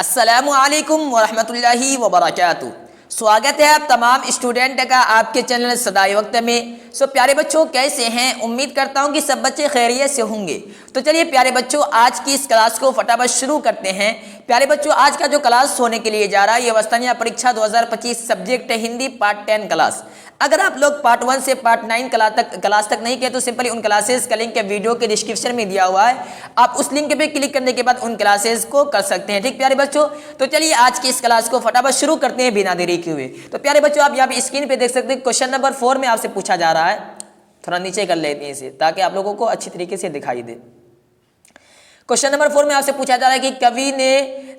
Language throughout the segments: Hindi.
अस्सलामु अलैकुम वरहमतुल्लाहि वबरकातुहू। स्वागत है आप तमाम स्टूडेंट का आपके चैनल सदाए वक्त में। प्यारे बच्चों, कैसे हैं? उम्मीद करता हूं कि सब बच्चे खैरियत से होंगे। तो चलिए प्यारे बच्चों, आज की इस क्लास को फटाफट शुरू करते हैं। प्यारे बच्चों, आज का जो क्लास होने के लिए जा रहा है ये वस्तानिया परीक्षा 2025 सब्जेक्ट हिंदी पार्ट 10 क्लास। अगर आप लोग पार्ट 1 से पार्ट 9 क्लास तक नहीं किए तो सिंपली उन क्लासेस का लिंक वीडियो के डिस्क्रिप्शन में दिया हुआ है, आप उस लिंक पे क्लिक करने के बाद उन क्लासेस को कर सकते हैं। ठीक प्यारे बच्चों, तो चलिए आज की इस क्लास को फटाफट शुरू करते हैं बिना देरी किए हुए। तो प्यारे बच्चों, आप यहाँ पे स्क्रीन पे देख सकते हैं क्वेश्चन नंबर 4 में आपसे पूछा जा रहा है। थोड़ा नीचे कर लेते हैं इसे ताकि आप लोगों को अच्छी तरीके से दिखाई दे। क्वेश्चन नंबर 4 में आपसे पूछा जा रहा है कि कवि ने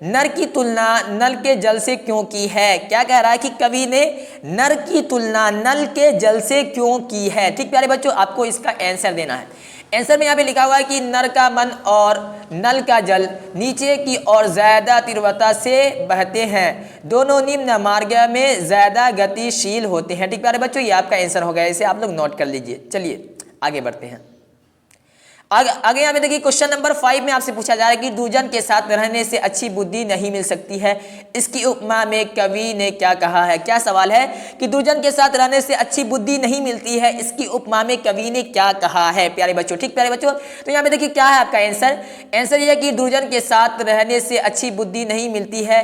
नर की तुलना नल के जल से क्यों की है। क्या कह रहा है कि कवि ने नर की तुलना नल के जल से क्यों की है। ठीक प्यारे बच्चों, आपको इसका आंसर देना है। आंसर में यहाँ पे लिखा हुआ है कि नर का मन और नल का जल नीचे की ओर ज्यादा तीव्रता से बहते हैं, दोनों निम्न मार्ग में ज्यादा गतिशील होते हैं। ठीक प्यारे बच्चों, ये आपका आंसर हो गया, इसे आप लोग नोट कर लीजिए। चलिए आगे बढ़ते हैं। आगे यहाँ पे देखिए क्वेश्चन नंबर 5 में आपसे पूछा जा रहा है कि दुर्जन के साथ रहने से अच्छी बुद्धि नहीं मिल सकती है, इसकी उपमा में कवि ने क्या कहा है। क्या सवाल है कि दुर्जन के साथ रहने से अच्छी बुद्धि नहीं मिलती है, इसकी उपमा में कवि ने क्या कहा है। प्यारे बच्चों, ठीक प्यारे बच्चों, तो यहाँ पे देखिए क्या है आपका आंसर। आंसर यह है कि दुर्जन के साथ रहने से अच्छी बुद्धि नहीं मिलती है,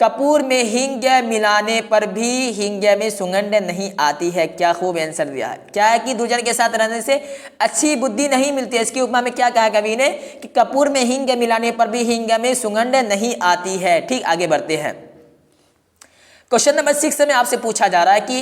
कपूर में हींग मिलाने पर भी हींग में सुगंध नहीं आती है। क्या खूब आंसर दिया है। क्या है कि दुर्जन के साथ रहने से अच्छी बुद्धि नहीं मिलती है, इसकी उपमा में क्या कहा कवि ने कि कपूर में हींग मिलाने पर भी हींग में सुगंध नहीं आती है। ठीक, आगे बढ़ते हैं। क्वेश्चन नंबर 6 में आपसे पूछा जा रहा है कि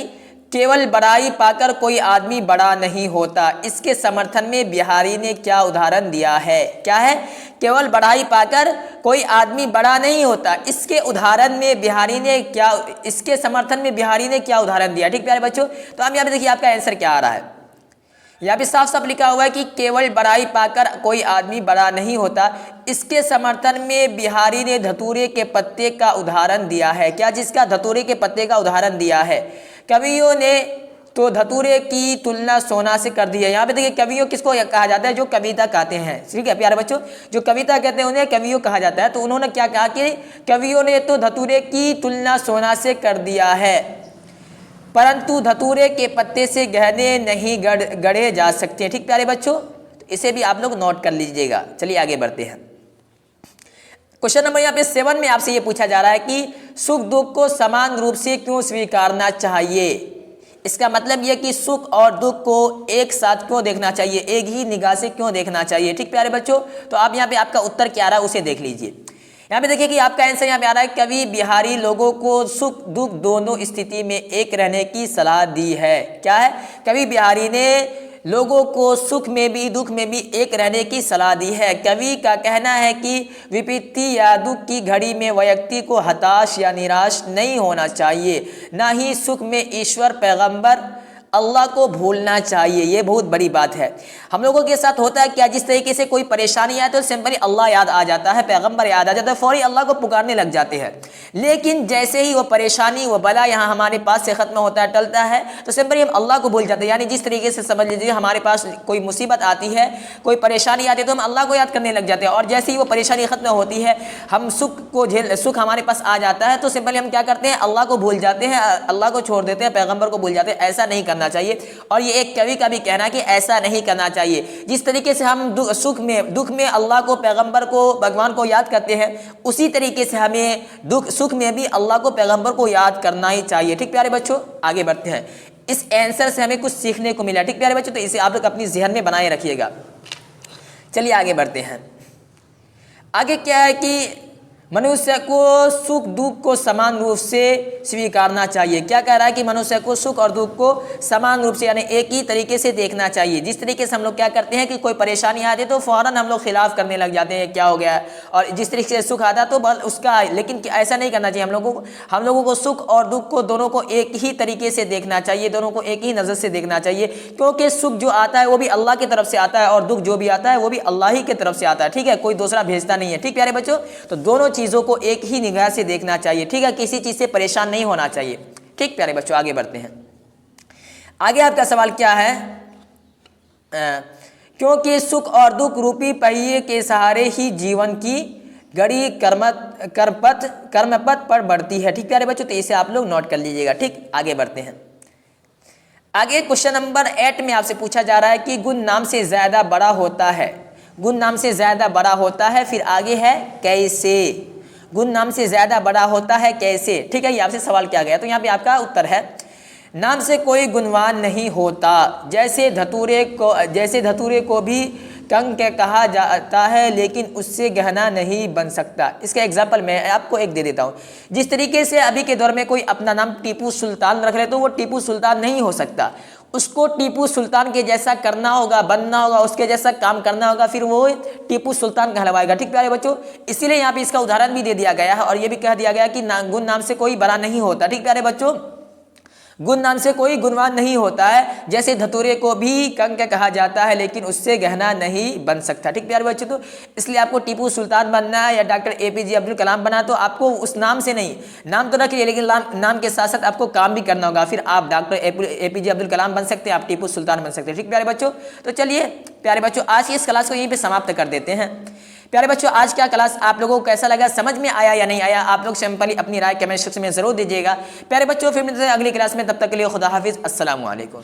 केवल बड़ाई पाकर कोई आदमी बड़ा नहीं होता, इसके समर्थन में बिहारी ने क्या उदाहरण दिया है। क्या है? केवल बड़ाई पाकर कोई आदमी बड़ा नहीं होता, इसके उदाहरण में बिहारी ने क्या, इसके समर्थन में बिहारी ने क्या उदाहरण दिया। ठीक प्यारे बच्चों, तो हम यहाँ पे देखिए आपका आंसर क्या आ रहा है। यहाँ पे साफ साफ लिखा हुआ है कि केवल बड़ाई पाकर कोई आदमी बड़ा नहीं होता, इसके समर्थन में बिहारी ने धतूरे के पत्ते का उदाहरण दिया है। क्या? जिसका धतूरे के पत्ते का उदाहरण दिया है। कवियों ने तो धतूरे की तुलना सोना से कर दी है। यहाँ पे देखिए कवियों किसको कहा जाता है? जो कविता कहते हैं। ठीक है प्यारे बच्चों, जो कविता कहते हैं उन्हें कवियों कहा जाता है। तो उन्होंने क्या कहा कि कवियों ने तो धतूरे की तुलना सोना से कर दिया है, परंतु धतूरे के पत्ते से गहने नहीं गढ़े जा सकते। ठीक प्यारे बच्चों, तो इसे भी आप लोग नोट कर लीजिएगा। चलिए आगे बढ़ते हैं। क्वेश्चन नंबर यहाँ पे 7 में आपसे ये पूछा जा रहा है कि सुख दुख को समान रूप से क्यों स्वीकारना चाहिए। इसका मतलब यह कि सुख और दुख को एक साथ क्यों देखना चाहिए, एक ही निगाह से क्यों देखना चाहिए। ठीक प्यारे बच्चों, तो आप यहाँ पे आपका उत्तर क्या आ रहा है उसे देख लीजिए। यहाँ पे देखिए कि आपका आंसर यहाँ पे आ रहा है कवि बिहारी लोगों को सुख दुख दोनों स्थिति में एक रहने की सलाह दी है। क्या है? कवि बिहारी ने लोगों को सुख में भी दुख में भी एक रहने की सलाह दी है। कवि का कहना है कि विपत्ति या दुख की घड़ी में व्यक्ति को हताश या निराश नहीं होना चाहिए, ना ही सुख में ईश्वर पैगंबर अल्लाह को भूलना चाहिए। ये बहुत बड़ी बात है। हम लोगों के साथ होता है क्या, जिस तरीके से कोई परेशानी आए तो सिंपली अल्लाह याद आ जाता है, पैगंबर याद आ जाता है, फौरी अल्लाह को पुकारने लग जाते हैं। लेकिन जैसे ही वो परेशानी वो बला यहाँ हमारे पास से खत्म होता है, टलता है, तो सिंपली हम अल्लाह को भूल जाते हैं। यानी जिस तरीके से समझ लीजिए हमारे पास कोई मुसीबत आती है, कोई परेशानी आती है तो हम अल्लाह को याद करने लग जाते हैं, और जैसे ही वो परेशानी खत्म होती है, हम सुख हमारे पास आ जाता है तो सिंपली हम क्या करते हैं, अल्लाह को भूल जाते हैं, अल्लाह को छोड़ देते हैं, पैगंबर को भूल जाते हैं। ऐसा नहीं करना चाहिए, और ये एक कवि का भी कहना कि ऐसा नहीं करना चाहिए। जिस तरीके से हम सुख में दुख में अल्लाह को, पैगंबर को, भगवान को याद करते हैं, उसी तरीके से हमें सुख में भी अल्लाह को, पैगंबर को याद करना ही चाहिए। ठीक प्यारे बच्चों, आगे बढ़ते हैं। इस आंसर से हमें कुछ सीखने को मिला। ठीक प्यारे बच्चों, तो इसे आप लोग अपनी ज़हन में बनाए रखिएगा। चलिए आगे बढ़ते हैं। आगे क्या है कि मनुष्य को सुख दुख को समान रूप से स्वीकारना चाहिए। क्या कह रहा है कि मनुष्य को सुख और दुख को समान रूप से यानी एक ही तरीके से देखना चाहिए। जिस तरीके से हम लोग क्या करते हैं कि कोई परेशानी आती है तो फौरन हम लोग खिलाफ करने लग जाते हैं, क्या हो गया, और जिस तरीके से सुख आता तो बल उसका, लेकिन ऐसा नहीं करना चाहिए। हम लोगों को सुख और दुख को दोनों को एक ही तरीके से देखना चाहिए, दोनों को एक ही नज़र से देखना चाहिए, क्योंकि सुख जो आता है वो भी अल्लाह की तरफ से आता है, और दुख जो भी आता है वो भी अल्लाह ही की तरफ से आता है। ठीक है, कोई दूसरा भेजता नहीं है। ठीक प्यारे बच्चों, तो दोनों चीज़ों को एक ही निगाह से देखना चाहिए। ठीक है, किसी चीज से परेशान नहीं होना चाहिए। ठीक प्यारे बच्चों, आगे बढ़ते हैं। आगे आपका सवाल क्या है, क्योंकि सुख और दुख रूपी पहिए के सहारे ही जीवन की घड़ी कर्मपथ पर बढ़ती है। ठीक प्यारे बच्चों, तो इसे आप लोग नोट कर लीजिएगा। ठीक, आगे बढ़ते हैं। आगे क्वेश्चन नंबर 8 में आपसे पूछा जा रहा है कि गुण नाम से ज्यादा बड़ा होता है। गुण नाम से ज्यादा बड़ा होता है, फिर आगे है कैसे। गुण नाम से ज्यादा बड़ा होता है कैसे। ठीक है, ये आपसे सवाल किया गया, तो यहाँ पे आपका उत्तर है नाम से कोई गुणवान नहीं होता। जैसे धतूरे को भी कंक कहा जाता है, लेकिन उससे गहना नहीं बन सकता। इसका एग्जाम्पल मैं आपको एक दे देता हूँ। जिस तरीके से अभी के दौर में कोई अपना नाम टीपू सुल्तान रख ले, तो वो टीपू सुल्तान नहीं हो सकता। उसको टीपू सुल्तान के जैसा करना होगा, बनना होगा, उसके जैसा काम करना होगा, फिर वो टीपू सुल्तान कहलवाएगा। ठीक प्यारे बच्चों, इसीलिए यहाँ पे इसका उदाहरण भी दे दिया गया है और ये भी कह दिया गया कि गुण नाम से कोई बड़ा नहीं होता। ठीक प्यारे बच्चों, गुण नाम से कोई गुणवान नहीं होता है। जैसे धतूरे को भी कंक कहा जाता है, लेकिन उससे गहना नहीं बन सकता। ठीक प्यारे बच्चों, तो इसलिए आपको टीपू सुल्तान बनना है या डॉक्टर APJ अब्दुल कलाम बना, तो आपको उस नाम से नहीं, नाम तो रखिए लेकिन नाम के साथ साथ आपको काम भी करना होगा। फिर आप डॉक्टर APJ अब्दुल कलाम बन सकते हैं, आप टीपू सुल्तान बन सकते हैं। ठीक प्यारे बच्चों, तो चलिए प्यारे बच्चों, आज की इस क्लास को यहीं पर समाप्त कर देते हैं। प्यारे बच्चों, आज का क्लास आप लोगों को कैसा लगा, समझ में आया या नहीं आया, आप लोग सिंपली अपनी राय कमेंट सेक्शन में जरूर दीजिएगा। प्यारे बच्चों, फिर मिलते हैं अगली क्लास में, तब तक के लिए खुदा हाफिज, अस्सलामु अलैकुम।